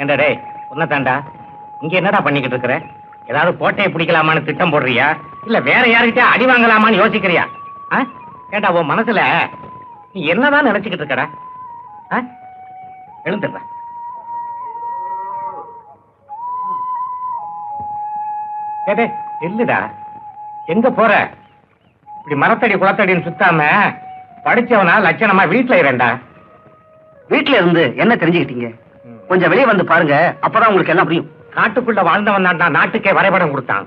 என்னடே உன்னதாண்டா இங்க என்னடா பண்ணிக்கிட்டு இருக்கிற? ஏதாவது கோட்டையை பிடிக்கலாமான்னு திட்டம் போடுறியா இல்ல வேற யாருக்கிட்ட அடி வாங்கலாமான்னு யோசிக்கிறியா? கேட்டா உன் மனசுல நீ என்னதான் நினைச்சுக்கிட்டு இருக்கடா? எழுந்துடுற. கேட்டே இல்லடா, எங்க போற? இப்படி மரத்தடி குளத்தடின்னு சுத்தாம படிச்சவனா லட்சணமா வீட்டுல இரண்டா. வீட்டுல இருந்து என்ன தெரிஞ்சுக்கிட்டீங்க? கொஞ்சம் வெளியே வந்து பாருங்க, அப்பதான் உங்களுக்கு எல்லாம் புரியும். காட்டுக்குள்ள வாழ்ந்தவன் தான் நாட்டுக்கே வரைபடம் கொடுத்தான்.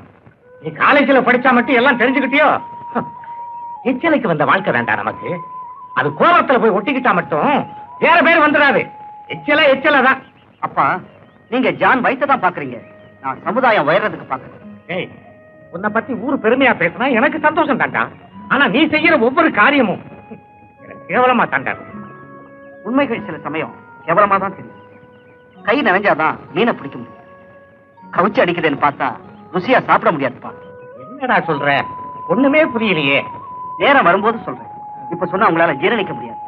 நீ காலேஜ்ல படிச்சா மட்டும் எல்லாம் தெரிஞ்சுக்கிட்டியோ? எச்சலைக்கு வந்த வாழ்க்கை வேண்டாம் நமக்கு. அது கோபத்துல போய் ஒட்டிக்கிட்டா மட்டும் வேற பேர் வந்துடாது. எச்சல தான். அப்பா, நீங்க ஜான் வயசை தான் பாக்குறீங்க, நான் சமுதாயம் உயர்றதுக்கு பாக்குறேன். ஏய், உன்னை பத்தி ஊரு பெருமையா பேசினா எனக்கு சந்தோஷம் தாண்டா. ஆனா நீ செய்யற ஒவ்வொரு காரியமும் கேவலமா தாண்டா. உண்மைகள் சில சமயம் கேவலமா தான் தெரியும். கை நிறைஞ்சாதான் மீனை பிடிக்க முடியும். கவுச்சி அடிக்குதுன்னு பார்த்தா ருசியா சாப்பிட முடியாதுப்பா. என்னடா சொல்ற? ஒண்ணுமே புரியலையே. நேரம் வரும்போது சொல்றேன், இப்ப சொன்னா உங்களால ஜீரணிக்க முடியாது.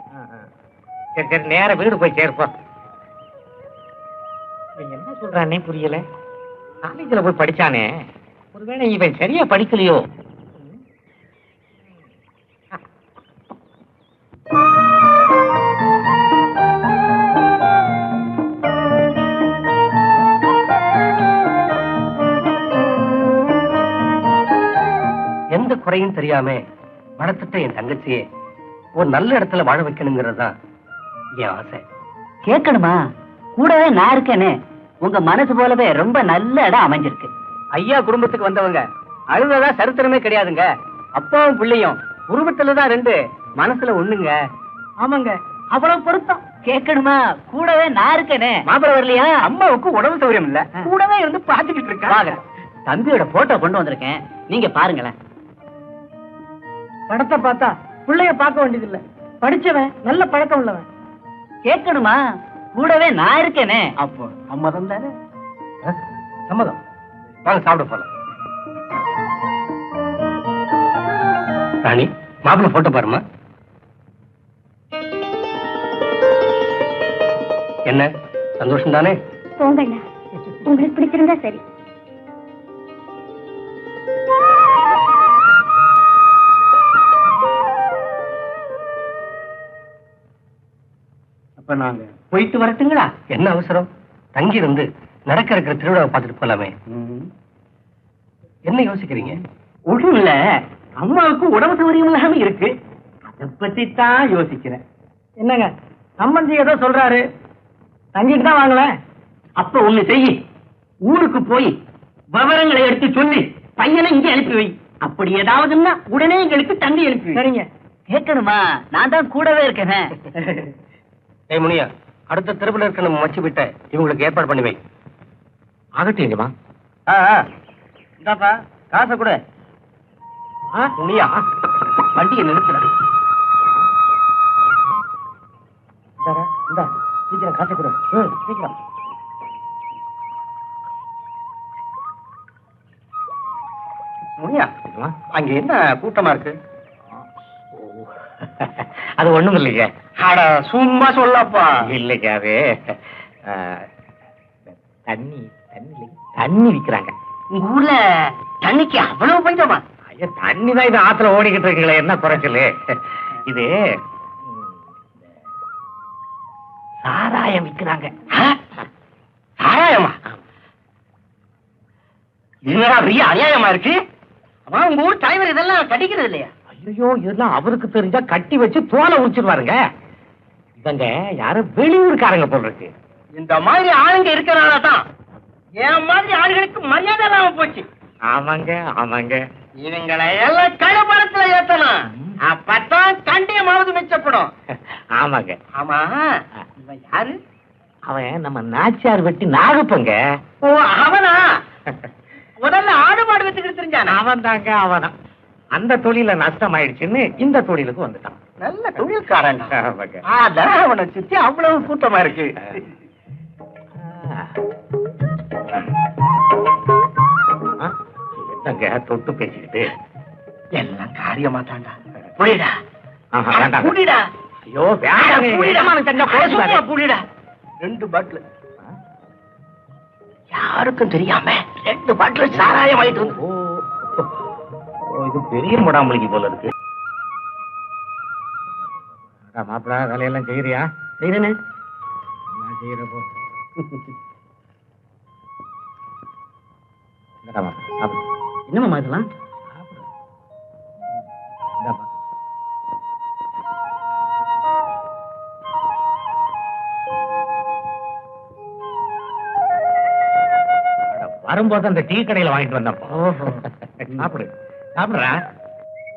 சரி சரி, நேர வீடு போய் சேர்ப்போம். என்ன சொல்றானே புரியல. காலேஜ்ல போய் படிச்சானே, ஒருவேளை இவன் சரியா படிக்கலையோ? எந்த குறையும் தெரியாம வளர்த்துட்ட என் தங்கச்சியே ஒரு நல்ல இடத்துல வாழ வைக்கணுங்கிறதுதான் என் ஆசை. கேட்கணுமா? கூடவே நான் இருக்கேன்னு உங்க மனசு போலவே ரொம்ப நல்ல இடம் அமைஞ்சிருக்கு. ஐயா குடும்பத்துக்கு வந்தவங்க அழுததா சரித்திரமே கிடையாதுங்க. அப்பாவும் பிள்ளையும் குடும்பத்துலதான் ரெண்டு, மனசுல ஒண்ணுங்க. ஆமாங்க, அவ்வளவு பொருத்தம். கேட்கணுமா? கூடவே நான் இருக்கேனே. மாப்பிள வரலையா? அம்மாவுக்கு உடம்பு சௌரியம் இல்ல, கூடவே இருந்து பாத்துக்கிட்டு இருக்காங்க. தம்பியோட போட்டோ கொண்டு வந்திருக்கேன், நீங்க பாருங்களேன். படத்தை பார்த்தா பிள்ளைய பார்க்க வேண்டியது இல்ல, படிச்சவன் நல்ல பழக்கம் உள்ளவன். கேட்கணுமா? கூடவே நான் இருக்கேனே. அப்போ சம்மதம் தானே? சம்மதம். வாங்க சாப்பிட போலாம். ராணி, மாப்பிள்ள போட்டோ பாருமா. என்ன சந்தோஷம் தானே? போங்கண்ணா, உங்களுக்கு பிடிச்சிருந்தா சரி. அப்ப நாங்க போயிட்டு வரட்டுங்களா? என்ன அவசரம்? தங்கி இருந்து நடக்க இருக்கிற திருவிழாவை பார்த்துட்டு போலாமே. என்ன யோசிக்கிறீங்க? ஒன்றும் இல்ல, அம்மாவுக்கு உடம்பு சௌகரியம் இல்லாம இருக்கு, அதை பத்தி தான் யோசிக்கிறேன். என்னங்க சம்பந்தி ஏதோ சொல்றாரு, தங்கிட்டு தான் வாங்கல. அப்ப ஒண்ணு செய்யி, ஊருக்கு போய் விவரங்களை எடுத்து சொல்லி பையனை இங்க அனுப்பி வை. அப்படி ஏதாவதுன்னா உடனே எங்களுக்கு தண்ணி அனுப்பி. சரிங்க. கேட்கணுமா? நான் தான் கூடவே இருக்கேன். ஏய் முனியா, அடுத்த தெருவில் இருக்க நம்ம மச்சு விட்ட இவங்களுக்கு ஏற்பாடு பண்ணி வை. ஆகட்டுமா? இந்தாப்பா காசை கூட. முனியா, வண்டியை நிறுத்துற. சீக்கிரம் காசை கூட. சீக்கிரம். முனியா, அங்க என்ன கூட்டமா இருக்கு? அது ஒண்ணும் இல்லைங்க. அட சும்மா சொல்லப்பா. இல்லைங்க, அது தண்ணி தண்ணி விக்கிறாங்க. உங்க ஊர்ல தண்ணிக்கு அவ்வளவு பஞ்சமா? ஐயா, தண்ணி தான் இது ஆத்துல ஓடிக்கிட்டு இருக்குங்களே, என்ன குறைச்சலு? இது சாராயம் விக்கிறாங்க. சாராயமா? என்னடா பெரிய அநியாயமா இருக்கு. உங்க ஊர் தலைவர் இதெல்லாம் கட்டிக்கிறது இல்லையா? ஐயோ, இதெல்லாம் அவருக்கு தெரிஞ்சா கட்டி வச்சு தோலை உரிச்சிருவாருங்க. இவங்க யாரும் வெளியூருக்காரங்க போல் இருக்கு. இந்த மாதிரி ஆளுங்க இருக்கிறனாலதான் என் மாதிரி ஆளுகளுக்கு மரியாதை இல்லாம போச்சு. ஆமாங்க ஆமாங்க. இவங்களை எல்லாம் கழுபரத்துல ஏத்தணும், அப்பதான் கண்டியமாவது மிச்சப்படும். ஆமாங்க. ஆமா, இவன் யாரு? அவன் நம்ம நாச்சியார் வெட்டி நாகப்பங்க. ஓ, அவனா? முதல்ல ஆடு மாடு வச்சுக்கிட்டு தெரிஞ்சான். அவன் தாங்க, அவனா. அந்த தொழில நஷ்டம் ஆயிடுச்சுன்னு இந்த தொழிலுக்கு வந்துட்டான். நல்ல தொழில்காரன். ஆமாங்க. அதான் அவனை சுத்தி அவ்வளவு கூட்டமா இருக்கு. என்னங்க தொட்டு பேசிக்கிட்டு எல்லாம் காரியமா தாண்டா. புரியுடா? ஆஹா, வேண்டாம். புரியுடா? ஐயோ வேண்டாம். புரியுடா? 2 பாட்டில் யாருக்கும் தெரியாம 2 பாட்டில் சாராயம் வாங்கிட்டு வந்து. இது பெரிய முடாமலிக்கு போல இருக்கு. மாப்பிள வேலையெல்லாம் செய்யறியா? செய்யறேன்னு நான் செய்யறப்போ என்னம்மா இதெல்லாம்? வரும்போது அந்த டீ கடையில வாங்கிட்டு வந்தப்போ. சாப்பிடு சாப்பிடுறா.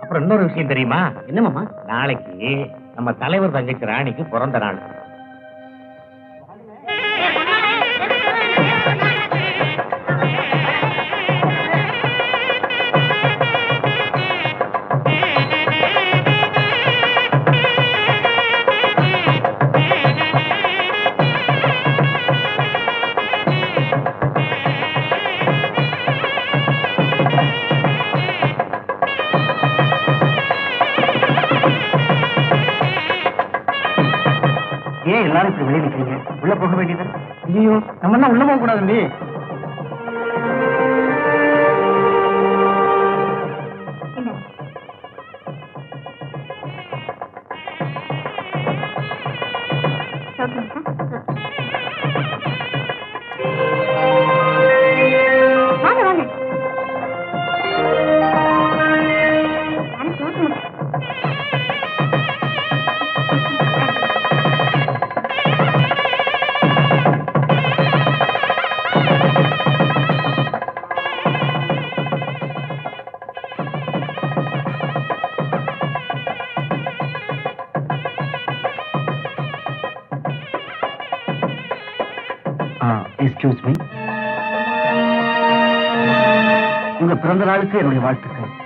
அப்புறம் இன்னொரு விஷயம் தெரியுமா? என்னமாமா? நாளைக்கு நம்ம தலைவர் தங்கச்சி ராணிக்கு பிறந்த நாள். ஏன் எல்லாரும் இப்படி வெளியே நிற்கிறீங்க? உள்ள போக வேண்டியது. ஐயோ நம்ம என்ன உள்ள போக கூடாது. வாங்க வாங்க. Excuse me. உங்க பிறந்த நாளுக்கு என்னுடைய வாழ்த்துக்கள்.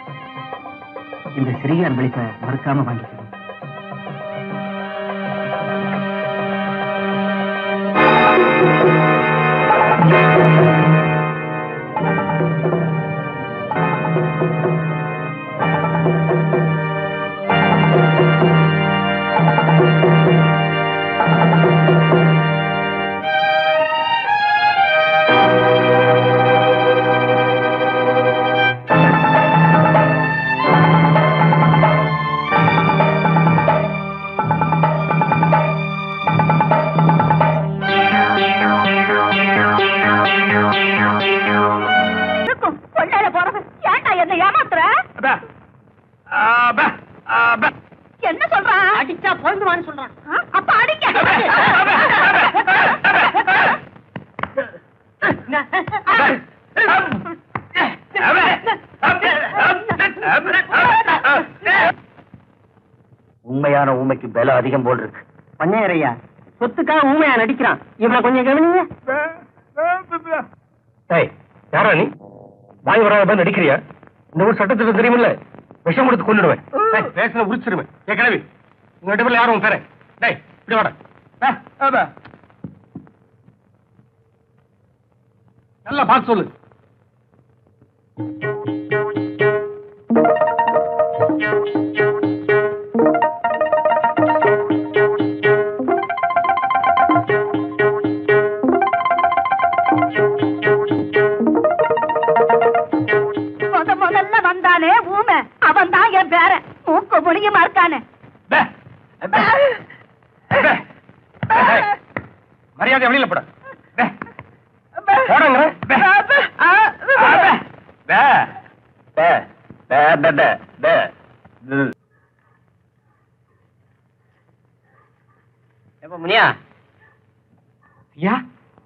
இந்த சிறிய அன்பளிப்பை மறக்காம வாங்கிக்கணும். என்ன சொல்றான்? அடிச்சா பிறந்துவான்னு சொல்றான். அப்ப அடிக்க. உண்மையான ஊமைக்கு பல அதிகம் போல் இருக்கு. பண்ணையரையா சொத்துக்காக ஊமையா நடிக்கிறான். இவனை கொஞ்சம் கவனிங்க. யாரா நீ? வாய் வராத நடிக்கிறியா? இந்த ஊர் சட்டத்துக்கு தெரியுமில்ல? விஷம் கொடுத்து கொண்டுடுவேன். பேசல உரிச்சிருவேன். ஏ கிளவி, உங்க 2 பேர்ல யாரும் பேர? டேய் இப்படி வாடா. நல்லா பார்த்து சொல்லு. முதல்ல வந்தானே ஊமை, அவன் தான் என் பேரன். மூக்கு முழுகி மறுக்கானே. மரியாதை வெளியில போட. முனியா, ஐயா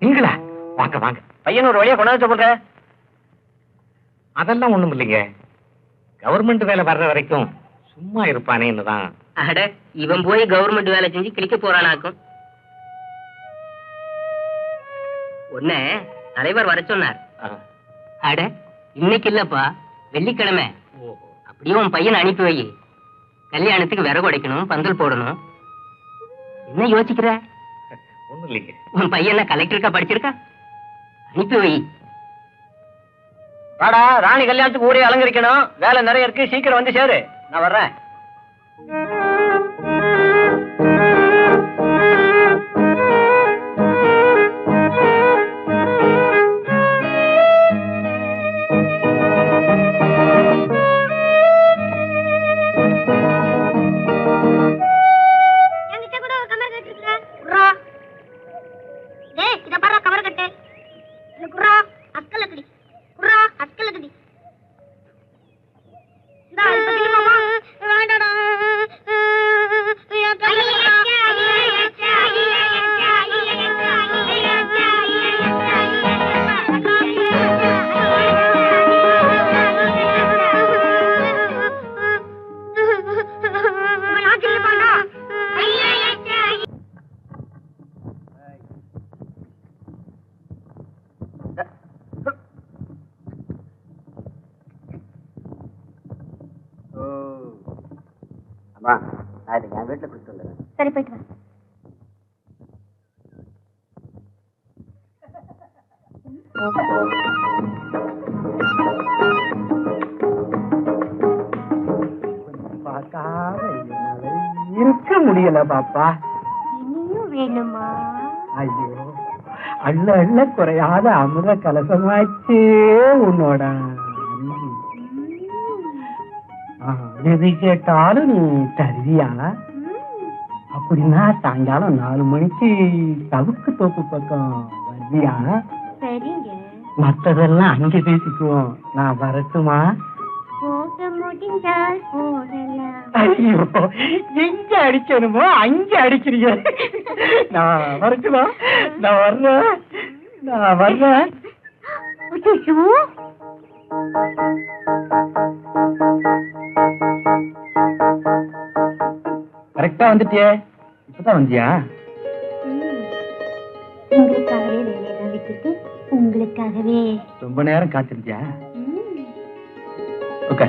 நீங்களா? வாங்க வாங்க. பையன் ஒரு வழியா கொண்டாந்து சொல்ற. அதெல்லாம் ஒண்ணும் இல்லைங்க. கவர்மெண்ட் வேலை வர்ற வரைக்கும் சும்மா இருப்பானேன்னு தான். அட, இவன் போய் கவர்மெண்ட் வேலை செஞ்சு கிளிக்க போறானாக்கும். உன்ன தலைவர் வர சொன்னார். அட, இன்னைக்கு இல்லப்பா, வெள்ளிக்கிழமை. அப்படியே உன் பையனை அனுப்பி வை. கல்யாணத்துக்கு விறகு உடைக்கணும், பந்தல் போடணும். என்ன யோசிக்கிற? ஒண்ணும் இல்லைங்க. உன் பையன் கலெக்டருக்கா படிச்சிருக்கா? அனுப்பி வை. வாடா, ராணி கல்யாணத்துக்கு ஊரே அலங்கரிக்கணும். வேலை நிறைய இருக்கு, சீக்கிரம் வந்து சேரு. நான் வர்றேன். என் வீட்டுல கொடுத்து வந்துடுறேன். சரி, போயிட்டு வா. இருக்க முடியல பாப்பா. இனியும் வேணுமா? ஐயோ, அள்ள அள்ள குறையாத அமிர்த கலசமாச்சே உன்னோட. எது கேட்டாலும் நீ தருவியா? அப்படின்னா சாயங்காலம் 4 மணிக்கு சவுக்கு தோப்பு பக்கம் வருவியா? சரிங்க. மத்ததெல்லாம் அங்க பேசிக்குவோம். நான் வரட்டுமா? போக முடிஞ்சால் போகலாம். ஐயோ, எங்க அடிக்கணுமோ அங்க அடிக்கிறீங்க. நான் வரட்டுமா? நான் வர்றேன். கரெக்டா வந்துட்டியே. இப்பதான் வந்தியா? உங்களுக்காகவே வேலையெல்லாம் விட்டுட்டு உங்களுக்காகவே ரொம்ப நேரம் காத்திருந்தியா? ஓகே.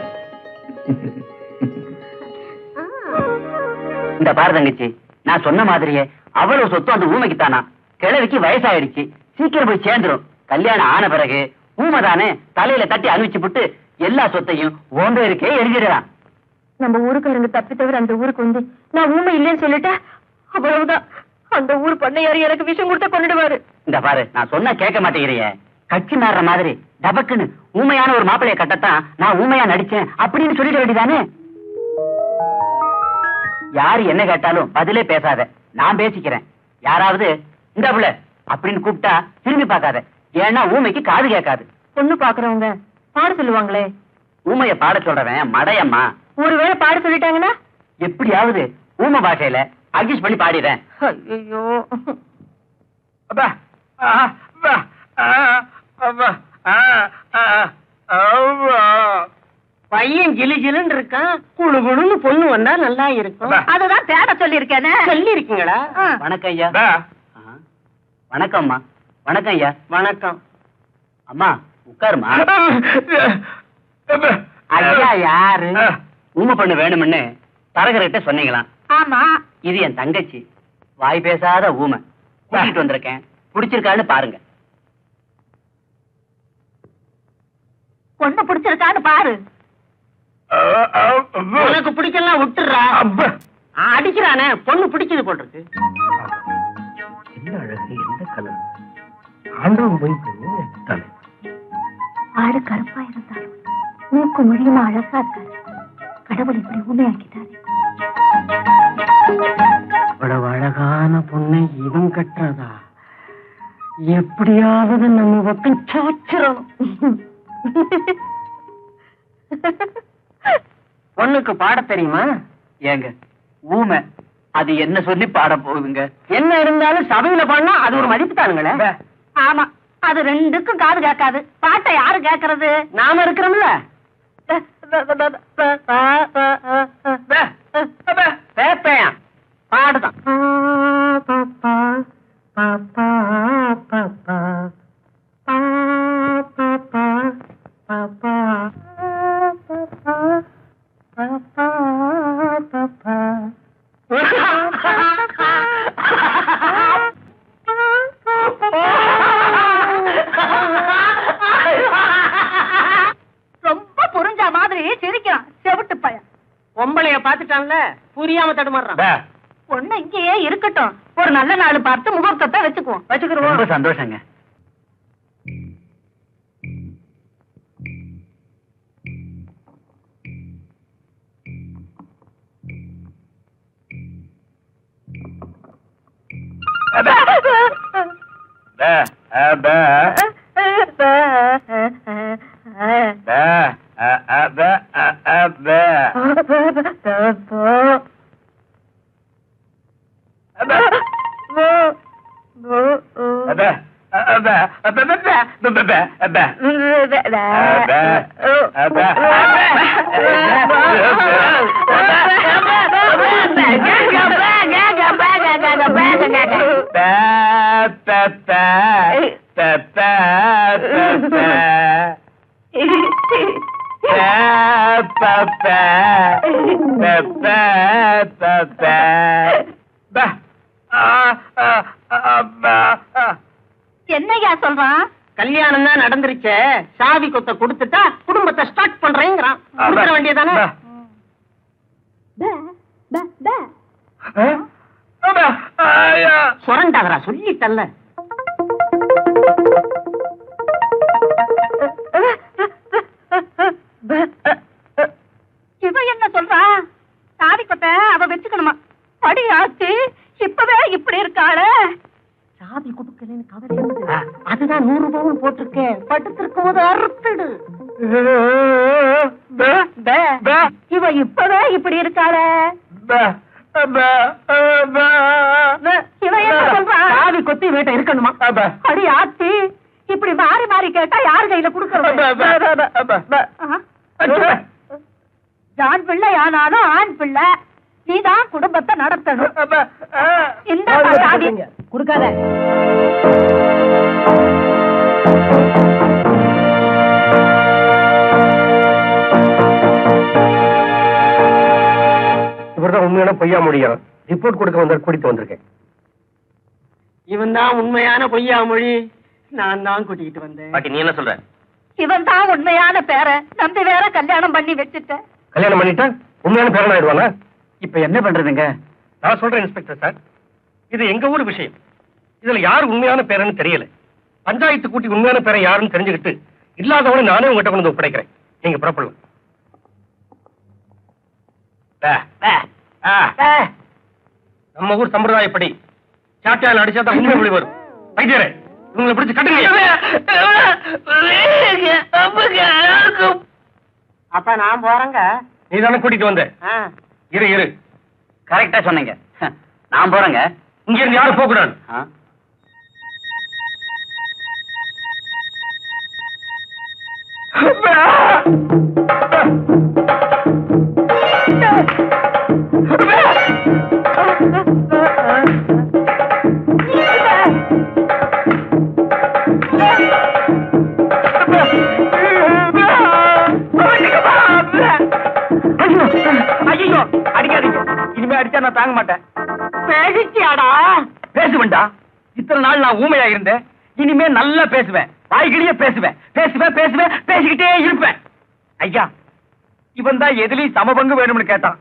இந்த பாரு தங்கச்சி, நான் சொன்ன மாதிரியே அவ்வளவு சொத்து அந்த ஊமைக்கு தானா. கிழவிக்கு வயசாயிடுச்சு, சீக்கிரம் போய் சேர்ந்துரும். கல்யாணம் ஆன பிறகு ஊமைதானே தலையில தட்டி அனுப்பிச்சு விட்டு எல்லா சொத்தையும் ஓன் பேருக்கே எழுதிடலாம். நம்ம ஊருக்காரங்க தப்பி தவிர அந்த ஊருக்கு வந்து நான் ஊமை இல்லைன்னு சொல்லிட்டா அவ்வளவுதான். அந்த ஊர் பண்ணையாரு எனக்கு விஷம் கொடுத்தா கொண்டுடுவாரு. இந்த பாரு, நான் சொன்னா கேட்க மாட்டேங்கிறிய. கட்சி மாறுற மாதிரி டபக்குன்னு ஊமையான ஒரு மாப்பிளைய கட்டத்தான் நான் ஊமையா நடிச்சேன் அப்படின்னு சொல்லிட வேண்டியதானே. யாரு என்ன கேட்டாலும் பதிலே பேசாத, நான் பேசிக்கிறேன். யாராவது இந்த புள்ள அப்படின்னு கூப்பிட்டா திரும்பி பார்க்காத. ஏன்னா ஊமைக்கு காது கேட்காது. பொண்ணு பாக்குறவங்க பாட சொல்லுவாங்களே. ஊமைய பாட சொல்றவன் மடையம்மா. ஒருவேளை பாட சொல்லிட்டாங்கன்னா எப்படியாவது ஊமை பாஷையில அட்ஜஸ்ட் பண்ணி பாடிடுறேன். ஐயோ, பையன் கிளி கிளுன்னு இருக்கான். குழு குழுன்னு பொண்ணு வந்தா நல்லா இருக்கும். அததான் தேட சொல்லி இருக்கேனே. சொல்லி இருக்கீங்களா? வணக்கம் ஐயா. வணக்கம்மா. வணக்கம் ஐயா. வணக்கம். அம்மா உட்காருமா. ஐயா யாரு? ஊமை பண்ணு வேணும்னு தரகர்கிட்ட சொன்னீங்களாம். ஆமா. இது என் தங்கச்சி, வாய் பேசாத ஊமை. கூட்டிட்டு வந்திருக்கேன், பிடிச்சிருக்கான்னு பாருங்க. பொண்ணு பிடிச்சிருக்கான்னு பாரு. உனக்கு பிடிக்கலாம் விட்டுறா. அடிக்கிறானே, பொண்ணு பிடிக்குது போட்டிருக்கு. என்ன அழகு, எந்த கலர். ஆண்டவன் போய் ஆடு கருப்பா இருந்தாலும் மூக்கு முடியுமா அழகா இருக்காரு. கடவுள் இப்படி ஊமையாக்கிட்டாரு. இவ்வளவு அழகான பொண்ணை இவன் கட்டுறதா? எப்படியாவது நம்ம பக்கம் சாச்சிடணும். பொண்ணுக்கு பாட தெரியுமா? ஏங்க ஊமை, அது என்ன சொல்லி பாட போகுதுங்க? என்ன இருந்தாலும் சபையில பாடினா அது ஒரு மதிப்பு தானுங்களே. ஆமா, அது ரெண்டுக்கும் காது கேட்காது. பாட்டை யாரு கேட்கறது? நாம இருக்கிறோம்ல. பேப்பையா பாடுதான். பொம்பளைய பாத்துட்டான்ல புரியாம தடுமாறுறான். பொண்ணு இங்கேயே இருக்கட்டும். ஒரு நல்ல நாள் பார்த்து முகூர்த்தத்தை வச்சுக்குவோம். வச்சுக்கிறோம். ரொம்ப சந்தோஷங்க. என்னையா சொல்றான்? கல்யாணம் தான் நடந்துருச்சே, சாவி கொத்த கொடுத்துட்டா குடும்பத்தை ஸ்டார்ட் பண்றேங்கிறான். கொடுக்க வேண்டியதானே? சுரண்டாதரா சொல்லிட்டல்ல. இவ என்ன சொல்றா? சாவி கொத்த அவ வச்சுக்கணுமா? படி ஆச்சு இப்பவே இப்படி இருக்காளே. சாவி கொடுக்கலன்னு கவலை. அதுதான் 100 ரூபாவும் போட்டிருக்கேன். படுத்திருக்கும் போது அறுத்துடு. இவ இப்பவே இப்படி இருக்காளே. இவ என்ன சொல்றா? சாவி கொத்தி வீட்டை இருக்கணுமா? அடி ஆத்தி இப்படி மாறி மாறி கேட்டா யார் கையில குடுக்கறது? ஆண் பிள்ளை ஆனாலும் ஆண் பிள்ளை நீதான் குடும்பத்தை நடத்தணும். இந்த சாவி குடுக்காத. இவர்தான் உண்மையான பொய்யா முடியும். ரிப்போர்ட் கொடுக்க வந்த கூட்டிட்டு வந்திருக்கேன். இவன் தான் உண்மையான பொய்யா மொழி. நான் தான் கூட்டிட்டு வந்தேன். பாட்டி நீ என்ன சொல்ற? இவன் தான் உண்மையான பேர நம்பி வேற கல்யாணம் பண்ணி வச்சுட்ட. கல்யாணம் பண்ணிட்டா உண்மையான பேரன் ஆயிடுவானா? இப்ப என்ன பண்றதுங்க? நான் சொல்றேன் இன்ஸ்பெக்டர் சார், இது எங்க ஊர் விஷயம். இதுல யார் உண்மையான பேரன்னு தெரியல. பஞ்சாயத்து கூட்டி உண்மையான பேரை யாருன்னு தெரிஞ்சுக்கிட்டு இல்லாதவனை நானே உங்ககிட்ட கொண்டு வந்து ஒப்படைக்கிறேன். நீங்க புறப்படலாம். நம்ம ஊர் சம்பிரதாயப்படி சாட்டியால் அடிச்சாதான் உண்மை வெளி வரும். வைத்தியரே இவங்களை பிடிச்சு கட்டுங்க. அப்ப நான் போறேங்க. நீ தானே கூட்டிட்டு வந்த. இரு இரு, கரெக்டா சொன்னீங்க. நான் போறேங்க. இங்க இருந்து யாரும் போக கூடாது. ஐயோ அடிக்காதீங்க. இனிமே அடிச்சா நான் தாங்க மாட்டேன். பேசிச்சியாடா? பேசுவேன்டா. இத்தனை நாள் நான் ஊமையா இருந்தேன். இனிமே நல்லா பேசுவேன். வாய்கிலேயே பேசுவேன். பேசுவேன் பேசுவேன் பேசிக்கிட்டே இருப்பேன். ஐயா இவன் தான் எதுலயும் சமபங்கு வேணும்னு கேட்டான்.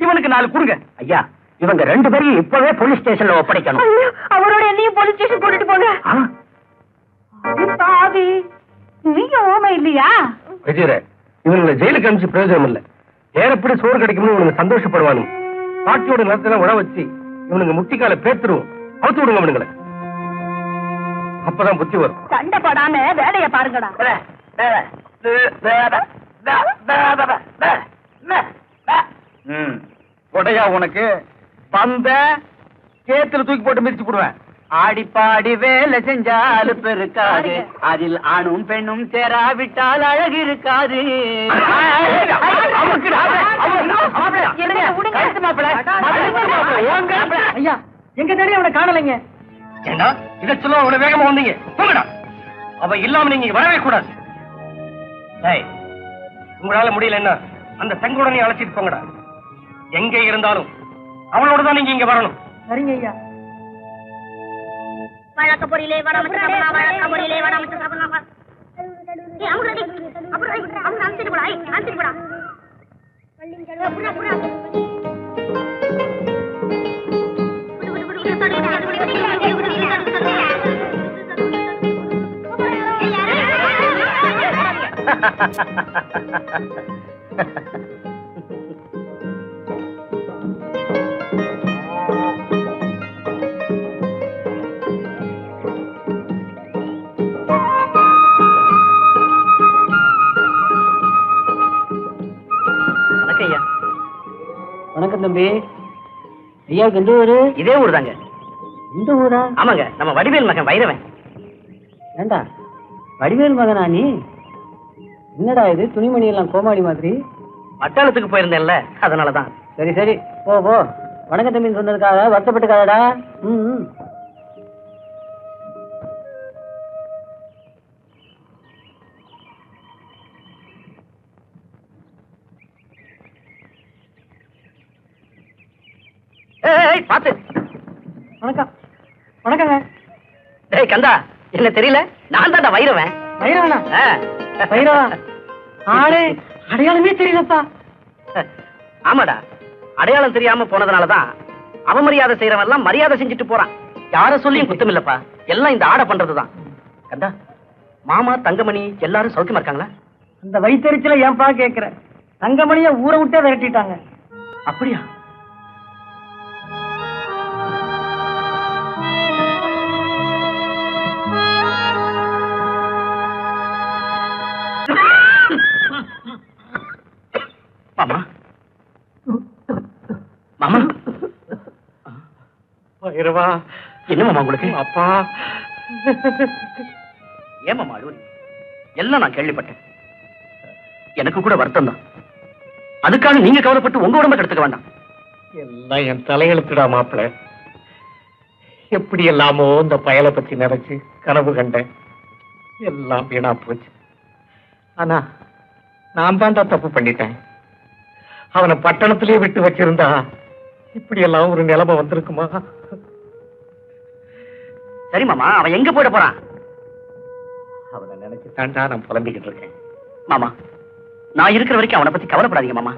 இவனுக்கு 4 கொடுங்க. ஐயா இவங்க 2 பேரையும் இப்பவே போலீஸ் ஸ்டேஷன்ல ஒப்படைக்கணும். அவரோட என்னையும் போலீஸ் ஸ்டேஷன் கூட்டிட்டு போங்க. பாவி நீங்க ஓமை இல்லையா? வைத்தியரே இவங்களை ஜெயிலுக்கு அனுப்பிச்சு பிரயோஜனம் இல்ல. ஏறப்படி சோறு கிடைக்கும்னு இவனுங்க சந்தோஷப்படுவானு. பாட்டியோட நிலத்தெல்லாம் உழ வச்சு இவனுங்க முட்டிக்கால பேத்துருவோம். அவுத்து விடுங்க இவனுங்களை. அப்பதான் புத்தி வரும். சண்டை போடாம வேலைய பாருங்கடா. கொடையா உனக்கு பந்த சேத்துல தூக்கி போட்டு மிதிச்சு போடுவேன். ஆடிப்பாடி வேலை செஞ்சாலு பெருக்காது. அதில் ஆணும் பெண்ணும் சேராவிட்டால் அழகு இருக்காது. ஐயா எங்க தேடி அவனை காணலைங்க. ஏண்டா இதை சொல்ல அவ்வளவு வேகமா வந்தீங்க? போங்கடா. அவ இல்லாம நீங்க இங்க வரவே கூடாது. உங்களால முடியலன்னா அந்த செங்குடனை அழைச்சிட்டு போங்கடா. எங்க இருந்தாலும் அவளோட தான் நீங்க இங்க வரணும். சரிங்க ஐயா. வழக்க பொரியலே வடமட்டு சாப்பிடா. வழக்க பொரியலே வடமட்டு சாப்பிடா. ஏய் அம்மா அப்புறம் அன்சிட்டு போடா. அன்சிட்டு போடா. வணக்கம் தம்பி. ஐயாவுக்கு எந்த ஊரு? இதே ஊர் தாங்க. இந்த ஊரா? ஆமாங்க, நம்ம வடிவேல் மகன் வைரவன். ஏண்டா வடிவேல் மகனா நீ? என்னடா இது துணிமணி எல்லாம் கோமாளி மாதிரி? பட்டாளத்துக்கு போயிருந்தேன்ல, அதனாலதான். சரி சரி, போ போ. வணக்கம் தம்பி சொன்னதுக்காக வருத்தப்பட்டுக்காதடா. ம். ஏய் பாத்து. வணக்கம். வணக்கங்க. டேய் கந்தா, என்ன தெரியல? நான் தான்டா வைரவன். வைரவனா? வைரவா? ஆளே அடையாளமே தெரியலப்பா. ஆமாடா, அடையாளம் தெரியாம போனதுனாலதான் அவமரியாதை செய்யறவன் எல்லாம் மரியாதை செஞ்சுட்டு போறான். யார சொல்லியும் குத்தம் இல்லப்பா, எல்லாம் இந்த ஆடை பண்றதுதான். கந்தா, மாமா தங்கமணி எல்லாரும் சௌக்கியமா இருக்காங்களா? அந்த வயிற்றுல ஏன்பா கேக்குற? தங்கமணிய ஊரை விட்டே விரட்டிட்டாங்க. அப்படியா? மாமா, மாமா, வைரவா, என்ன மாமா உங்களுக்கு? அப்பா, ஏமாமா அழுவீங்க? எல்லாம் நான் கேள்விப்பட்டேன். எனக்கு கூட வருத்தம் தான். அதுக்காக நீங்க கவலைப்பட்டு உங்க உடம்ப கெடுத்துக்க வேண்டாம். எல்லாம் என் தலையெழுத்துடா மாப்பிள்ள. எப்படி எல்லாமோ இந்த பயலை பத்தி நினைச்சு கனவு கண்டேன். எல்லாம் வீணா போச்சு. ஆனா நான் தான்டா தப்பு பண்ணிட்டேன். அவனை பட்டணத்திலேயே விட்டு வச்சிருந்தா இப்படி எல்லாம் ஒரு நிலைமை வந்திருக்குமா? சரி மாமா, அவன் எங்க போயிட போறான்? அவனை நினைச்சு தாண்டா நான் புலம்பிக்கிட்டு இருக்கேன். மாமா, நான் இருக்கிற வரைக்கும் அவனை பத்தி கவலைப்படாதீங்க மாமா.